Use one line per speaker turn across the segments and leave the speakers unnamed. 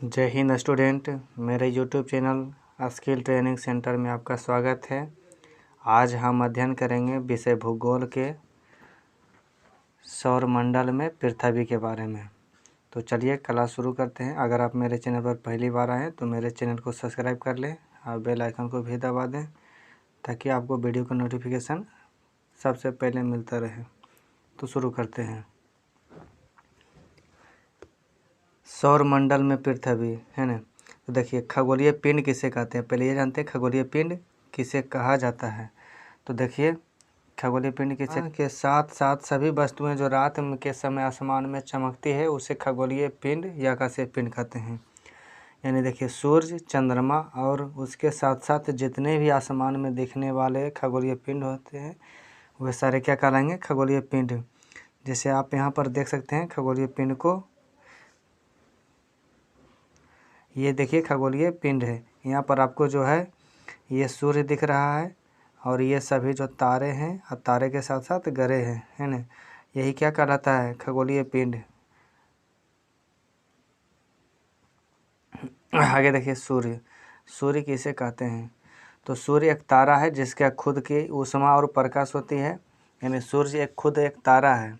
जय हिंद स्टूडेंट, मेरे YouTube channel skill training centre में आपका स्वागत है। आज हम अध्ययन करेंगे विषय भूगोल के सौरमंडल में पृथ्वी के बारे में। तो चलिए क्लास शुरू करते हैं। अगर आप मेरे चैनल पर पहली बार आए तो मेरे चैनल को सब्सक्राइब कर लें और बेल आइकन को भी दबा दें ताकि आपको वीडियो का नोटिफिकेशन सबसे पहले मिलता रहे। तो शुरू करते हैं। सौरमंडल में पृथ्वी है ना। तो देखिए, खगोलीय पिंड किसे कहते हैं, पहले ये जानते हैं खगोलीय पिंड किसे कहा जाता है। तो देखिए, खगोलीय पिंड किसे के साथ साथ सभी वस्तुएं जो रात के समय आसमान में चमकती है उसे खगोलीय पिंड या आकाशीय पिंड कहते हैं। यानी देखिए, सूर्य, चंद्रमा और उसके साथ साथ जितने भी आसमान में दिखने वाले खगोलीय पिंड होते हैं वे सारे क्या कहलाएंगे, खगोलीय पिंड। जैसे आप यहाँ पर देख सकते हैं खगोलीय पिंड को, ये देखिए खगोलीय पिंड है। यहाँ पर आपको जो है ये सूर्य दिख रहा है और ये सभी जो तारे हैं और तारे के साथ साथ ग्रह हैं, है ना। यही क्या कहलाता है, खगोलीय पिंड। आगे देखिए, सूर्य। सूर्य किसे कहते हैं, तो सूर्य एक तारा है जिसके खुद की ऊष्मा और प्रकाश होती है। यानी सूर्य खुद एक तारा है।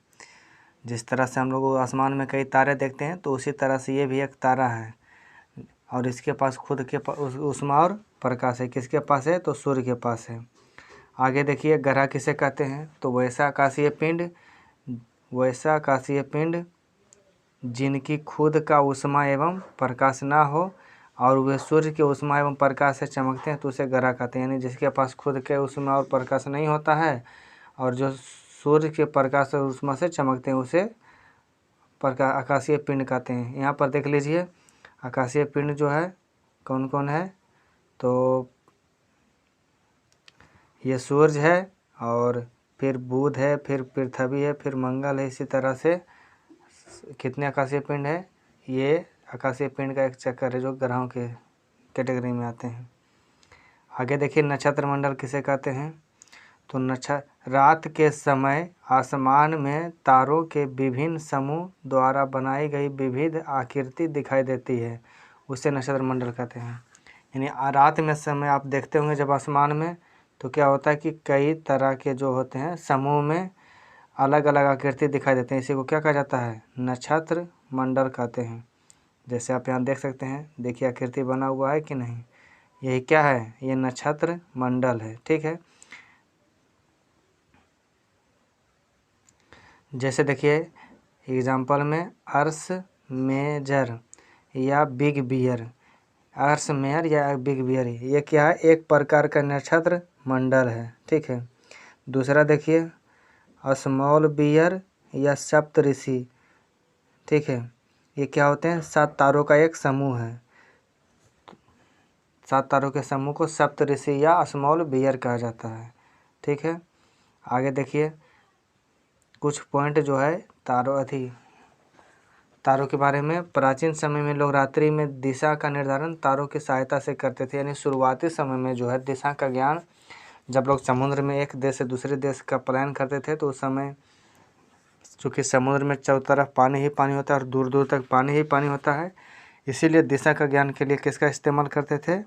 जिस तरह से हम लोग आसमान में कई तारे देखते हैं तो उसी तरह से ये भी एक तारा है और इसके पास खुद के ऊष्मा और प्रकाश है। किसके पास है, तो सूर्य के पास है। आगे देखिए, ग्रह किसे कहते हैं, तो वैसा आकाशीय पिंड जिनकी खुद का ऊष्मा एवं प्रकाश ना हो और वे सूर्य के ऊष्मा एवं प्रकाश से चमकते हैं तो उसे ग्रह कहते हैं। यानी जिसके पास खुद के ऊष्मा और प्रकाश नहीं होता है और जो सूर्य के प्रकाश और ऊष्मा से चमकते हैं उसे आकाशीय पिंड कहते हैं। यहाँ पर देख लीजिए, आकाशीय पिंड जो है कौन कौन है, तो ये सूर्य है और फिर बुध है, फिर पृथ्वी है, फिर मंगल है। इसी तरह से कितने आकाशीय पिंड है, ये आकाशीय पिंड का एक चक्कर है जो ग्रहों के कैटेगरी में आते हैं। आगे देखिए, नक्षत्र मंडल किसे कहते हैं, तो रात के समय आसमान में तारों के विभिन्न समूह द्वारा बनाई गई विविध आकृति दिखाई देती है, उसे नक्षत्र मंडल कहते हैं। यानी रात में समय आप देखते होंगे जब आसमान में तो क्या होता है कि कई तरह के जो होते हैं समूह में अलग अलग आकृति दिखाई देते हैं। इसी को क्या कहा जाता है, नक्षत्र मंडल कहते हैं। जैसे आप यहाँ देख सकते हैं, देखिए आकृति बना हुआ है कि नहीं, यही क्या है, ये नक्षत्र मंडल है। ठीक है। जैसे देखिए एग्जाम्पल में अर्स मेजर या बिग बियर, अर्स मेयर या बिग बियर, ये क्या है, एक प्रकार का नक्षत्र मंडल है। ठीक है। दूसरा देखिए, स्मॉल बियर या सप्तऋषि। ठीक है, ये क्या होते हैं, 7 तारों का एक समूह है। 7 तारों के समूह को सप्तऋषि या स्मॉल बियर कहा जाता है। ठीक है। आगे देखिए, कुछ पॉइंट जो है तारों के बारे में। प्राचीन समय में लोग रात्रि में दिशा का निर्धारण तारों की सहायता से करते थे। यानी शुरुआती समय में जो है दिशा का ज्ञान, जब लोग समुद्र में एक देश से दूसरे देश का प्लान करते थे तो उस समय चूँकि समुद्र में चारों तरफ पानी ही पानी होता है और दूर दूर तक पानी ही पानी होता है, इसीलिए दिशा का ज्ञान के लिए किसका इस्तेमाल करते थे,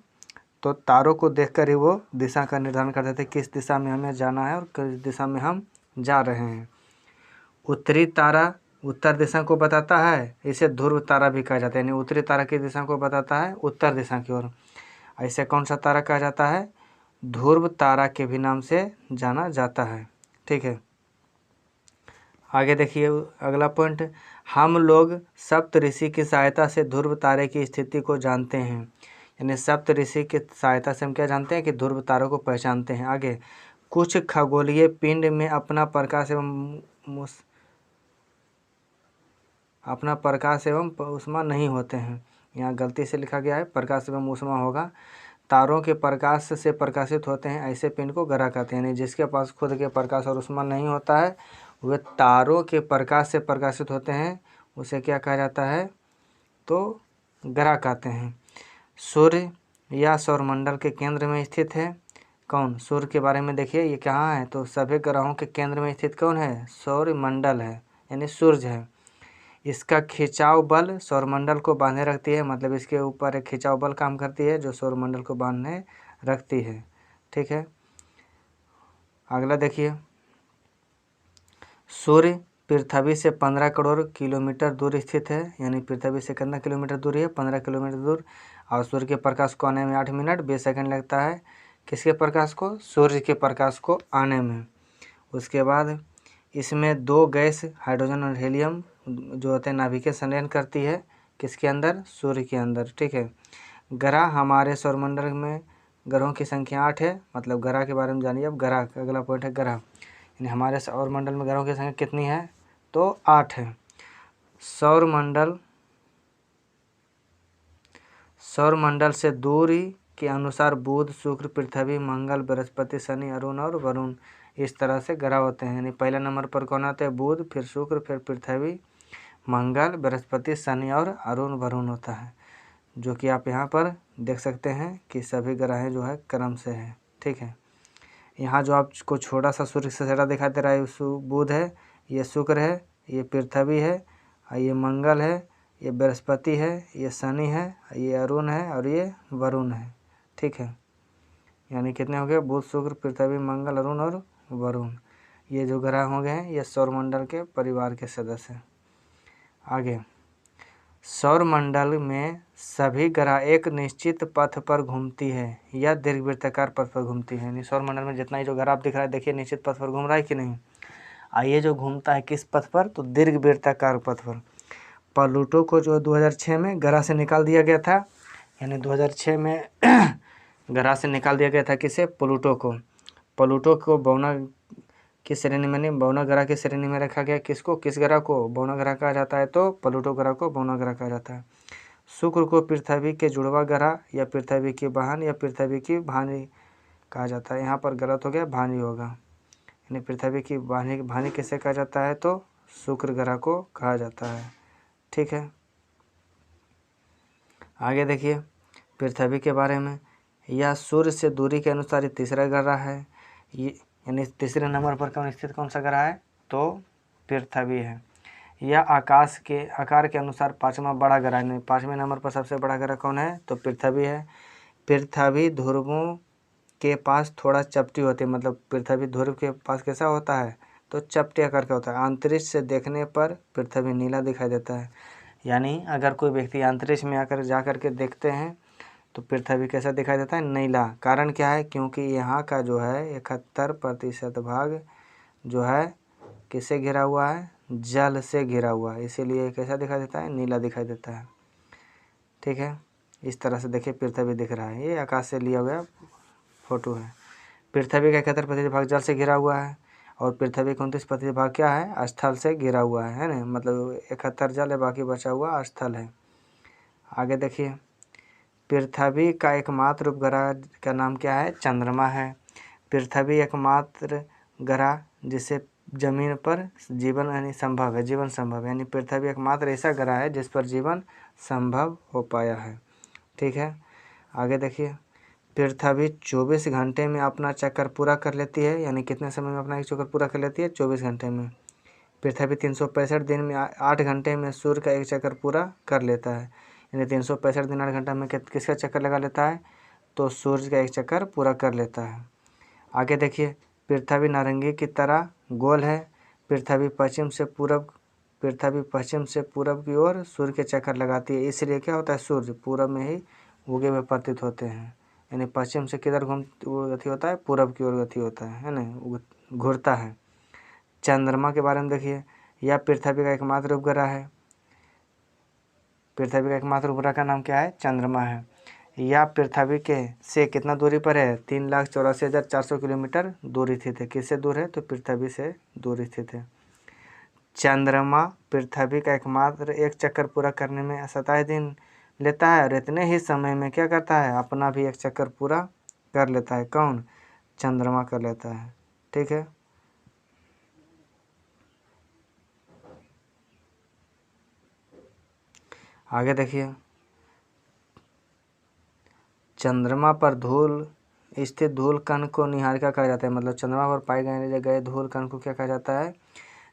तो तारों को देखकर ही वो दिशा का निर्धारण करते थे, किस दिशा में हमें जाना है और किस दिशा में हम जा रहे हैं। उत्तरी तारा उत्तर दिशा को बताता है, इसे ध्रुव तारा भी कहा जाता है। यानी उत्तरी तारा की दिशा को बताता है उत्तर दिशा की ओर। ऐसे कौन सा तारा कहा जाता है, ध्रुव तारा के भी नाम से जाना जाता है। ठीक है। आगे देखिए अगला पॉइंट, हम लोग सप्तऋषि की सहायता से ध्रुव तारे की स्थिति को जानते हैं। यानी सप्तऋषि की सहायता से हम क्या जानते हैं कि ध्रुव तारों को पहचानते हैं। आगे, कुछ खगोलीय पिंड में अपना प्रकाश एवं ऊष्मा नहीं होते हैं। यहाँ गलती से लिखा गया है प्रकाश एवं ऊष्मा होगा। तारों के प्रकाश से प्रकाशित होते हैं ऐसे पिंड को ग्रह कहते हैं। यानी जिसके पास खुद के प्रकाश और ऊष्मा नहीं होता है, वे तारों के प्रकाश से प्रकाशित होते हैं, उसे क्या कहा जाता है, तो ग्रह कहते हैं। सूर्य या सौरमंडल के केंद्र में स्थित है कौन, सूर्य के बारे में देखिए, ये कहाँ है, तो सभी ग्रहों के केंद्र में स्थित कौन है, सौरमंडल है, यानी सूर्य है। इसका खिंचाव बल सौरमंडल को बांधे रखती है, मतलब इसके ऊपर एक खिंचाव बल काम करती है जो सौरमंडल को बांधे रखती है। ठीक है, अगला देखिए, सूर्य पृथ्वी से 15 करोड़ किलोमीटर दूर स्थित है, यानी पृथ्वी से कितना किलोमीटर दूरी है, 15 किलोमीटर दूर। और सूर्य के प्रकाश को आने में 8 मिनट 20 सेकंड लगता है। किसके प्रकाश को, सूर्य के प्रकाश को आने में। उसके बाद इसमें 2 गैस हाइड्रोजन और हीलियम जो होते हैं नाभिकीय संलयन करती है, किसके अंदर, सूर्य के अंदर। ठीक है, ग्रह हमारे सौरमंडल में ग्रहों की संख्या 8 है, मतलब ग्रह के बारे में जानिए। अब ग्रह का अगला पॉइंट है ग्रह, यानी हमारे सौरमंडल में ग्रहों की संख्या कितनी है, तो 8 है। सौरमंडल से दूरी के अनुसार बुध, शुक्र, पृथ्वी, मंगल, बृहस्पति, शनि, अरुण और वरुण, इस तरह से ग्रह होते हैं। यानी पहले नंबर पर कौन आते हैं, बुध, फिर शुक्र, फिर पृथ्वी, मंगल, बृहस्पति, शनि और अरुण वरुण होता है, जो कि आप यहाँ पर देख सकते हैं कि सभी ग्रह जो है क्रम से है। ठीक है, यहाँ जो आपको छोटा सा सूर्य से ज़रा दिखाई दे रहा है, बुध है, ये शुक्र है, ये पृथ्वी है, ये मंगल है, ये बृहस्पति है, ये शनि है, ये अरुण है और ये वरुण है। ठीक है, यानी कितने हो गए, बुध, शुक्र, पृथ्वी, मंगल, अरुण और वरुण, ये जो ग्रह हो गए हैं ये सौरमंडल के परिवार के सदस्य हैं। आगे, सौरमंडल में सभी ग्रह एक निश्चित पथ पर घूमती है या दीर्घवृत्ताकार पथ पर घूमती है। यानी सौरमंडल में जितना ही जो ग्रह आप दिख रहा है, देखिए निश्चित पथ पर घूम रहा है कि नहीं। आइए, जो घूमता है किस पथ पर, तो दीर्घवृत्ताकार पथ पर। प्लूटो को जो 2006 में ग्रह से निकाल दिया गया था, यानी 2006 में ग्रह से निकाल दिया गया था किसे, प्लूटो को। प्लूटो को बौना की श्रेणी में, बौना ग्रह की श्रेणी में रखा गया। किसको, किस ग्रह को बौना ग्रह कहा जाता है, तो प्लूटो ग्रह को बौना ग्रह कहा जाता है। शुक्र को पृथ्वी के जुड़वा ग्रह या पृथ्वी की बहन या पृथ्वी की भानी कहा जाता है। यहाँ पर गलत हो गया, भानी होगा, यानी पृथ्वी की भानी किसे कहा जाता है, तो शुक्र ग्रह को कहा जाता है। ठीक है, आगे देखिए पृथ्वी के बारे में। यह सूर्य से दूरी के अनुसार ये तीसरा ग्रह है, ये यानी तीसरे नंबर पर कौन स्थित, कौन सा ग्रह है, तो पृथ्वी है। यह आकाश के आकार के अनुसार 5वां बड़ा ग्रह है। 5वें नंबर पर सबसे बड़ा ग्रह कौन है, तो पृथ्वी है। पृथ्वी ध्रुवों के पास थोड़ा चपटी होती है, मतलब पृथ्वी ध्रुव के पास कैसा होता है, तो चपटी आकार का होता है। अंतरिक्ष से देखने पर पृथ्वी नीला दिखाई देता है, यानी अगर कोई व्यक्ति अंतरिक्ष में आकर जा कर के देखते हैं तो पृथ्वी कैसा दिखाई देता है, नीला। कारण क्या है, क्योंकि यहाँ का जो है 71% भाग जो है किससे घिरा हुआ है, जल से घिरा हुआ है, इसीलिए कैसा दिखाई देता है, नीला दिखाई देता है। ठीक है, इस तरह से देखिए पृथ्वी दिख रहा है, ये आकाश से लिया हुआ फोटो है। पृथ्वी का 71% भाग जल से घिरा हुआ है और पृथ्वी का 29% भाग क्या है, स्थल से घिरा हुआ है ना, मतलब 71 जल है, बाकी बचा हुआ स्थल है। आगे देखिए, पृथ्वी का एकमात्र उपग्रह का नाम क्या है, चंद्रमा है। पृथ्वी एकमात्र ग्रह जिसे जमीन पर जीवन यानी संभव है, जीवन संभव है, यानी पृथ्वी एकमात्र ऐसा ग्रह है जिस पर जीवन संभव हो पाया है। ठीक है, आगे देखिए, पृथ्वी 24 घंटे में अपना चक्कर पूरा कर लेती है, यानी कितने समय में अपना एक चक्कर पूरा कर लेती है, 24 घंटे में। पृथ्वी 365 दिन में 8 घंटे में सूर्य का एक चक्कर पूरा कर लेता है, यानी 365 दिन 8 घंटा में किसका चक्कर लगा लेता है, तो सूर्य का एक चक्कर पूरा कर लेता है। आगे देखिए, पृथ्वी नारंगी की तरह गोल है। पृथ्वी पश्चिम से पूरब की ओर सूर्य के चक्कर लगाती है, इसलिए क्या होता है, सूर्य पूरब में ही उगे हुए प्रतीत होते हैं, यानी पश्चिम से किधर गति होता है, पूरब की ओर गति होता है ना, घूरता है। चंद्रमा के बारे में देखिए, यह पृथ्वी का एकमात्र उपग्रह है। पृथ्वी का एकमात्र उपग्रह का नाम क्या है, चंद्रमा है। यह पृथ्वी के से कितना दूरी पर है, 3,84,400 किलोमीटर दूरी स्थित है। किससे दूर है, तो पृथ्वी से दूर स्थित है। चंद्रमा पृथ्वी का एकमात्र एक चक्कर पूरा करने में 27 दिन लेता है और इतने ही समय में क्या करता है, अपना भी एक चक्कर पूरा कर लेता है। कौन, चंद्रमा कर लेता है। ठीक है, आगे देखिए, चंद्रमा पर धूल स्थित धूल कण को निहारिका कहा जाता है, मतलब चंद्रमा पर पाए गए धूल कण को क्या कहा जाता है,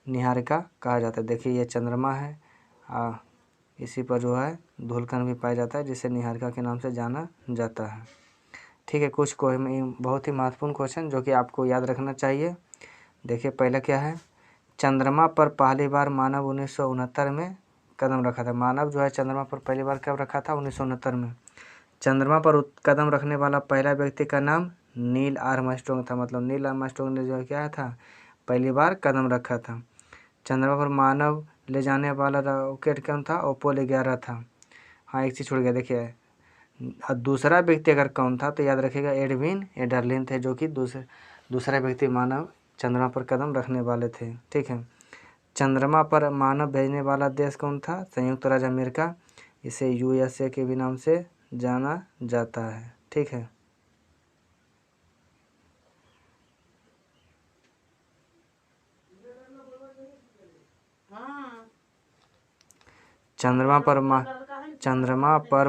निहारिका कहा जाता है। देखिए ये चंद्रमा है इसी पर जो है धूलकण भी पाया जाता है, जिसे निहारिका के नाम से जाना जाता है। ठीक है, कुछ बहुत ही महत्वपूर्ण क्वेश्चन जो कि आपको याद रखना चाहिए। देखिए पहला क्या है, चंद्रमा पर पहली बार मानव 1969 में कदम रखा था। मानव जो है चंद्रमा पर पहली बार कब रखा था? 1969 में। चंद्रमा पर कदम रखने वाला पहला व्यक्ति का नाम नील आर्मस्ट्रॉन्ग था। मतलब नील आर्मस्ट्रॉन्ग ने जो क्या था, पहली बार कदम रखा था। चंद्रमा पर मानव ले जाने वाला रॉकेट कौन था? अपोलो 11 था। हाँ, एक चीज़ छूट गया, देखिए दूसरा व्यक्ति अगर कौन था तो याद रखिएगा एडविन एडरलिन थे, जो कि दूसरा व्यक्ति मानव चंद्रमा पर कदम रखने वाले थे। ठीक है, चंद्रमा पर मानव भेजने वाला देश कौन था? संयुक्त राज्य अमेरिका। इसे USA के भी नाम से जाना जाता है। ठीक है, चंद्रमा पर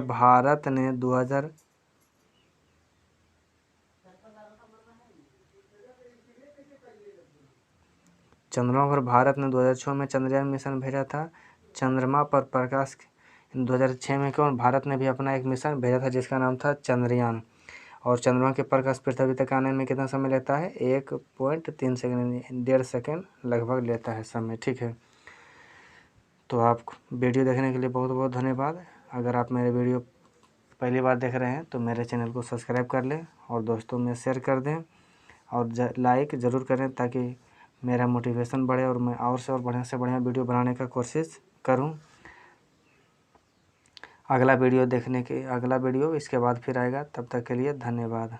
भारत ने 2000 चंद्रमा पर भारत ने 2006 में चंद्रयान मिशन भेजा था। चंद्रमा पर प्रकाश 2006 में कौन? भारत ने भी अपना एक मिशन भेजा था जिसका नाम था चंद्रयान। और चंद्रमा के प्रकाश पृथ्वी तक आने में कितना समय लेता है? 1.3 सेकंड, 1.5 सेकंड लगभग लेता है समय। ठीक है, तो आप वीडियो देखने के लिए बहुत बहुत धन्यवाद। अगर आप मेरे वीडियो पहली बार देख रहे हैं तो मेरे चैनल को सब्सक्राइब कर लें और दोस्तों में शेयर कर दें और लाइक ज़रूर करें, ताकि मेरा मोटिवेशन बढ़े और मैं और से और बढ़िया से बढ़िया वीडियो बनाने का कोशिश करूं। अगला वीडियो इसके बाद फिर आएगा। तब तक के लिए धन्यवाद।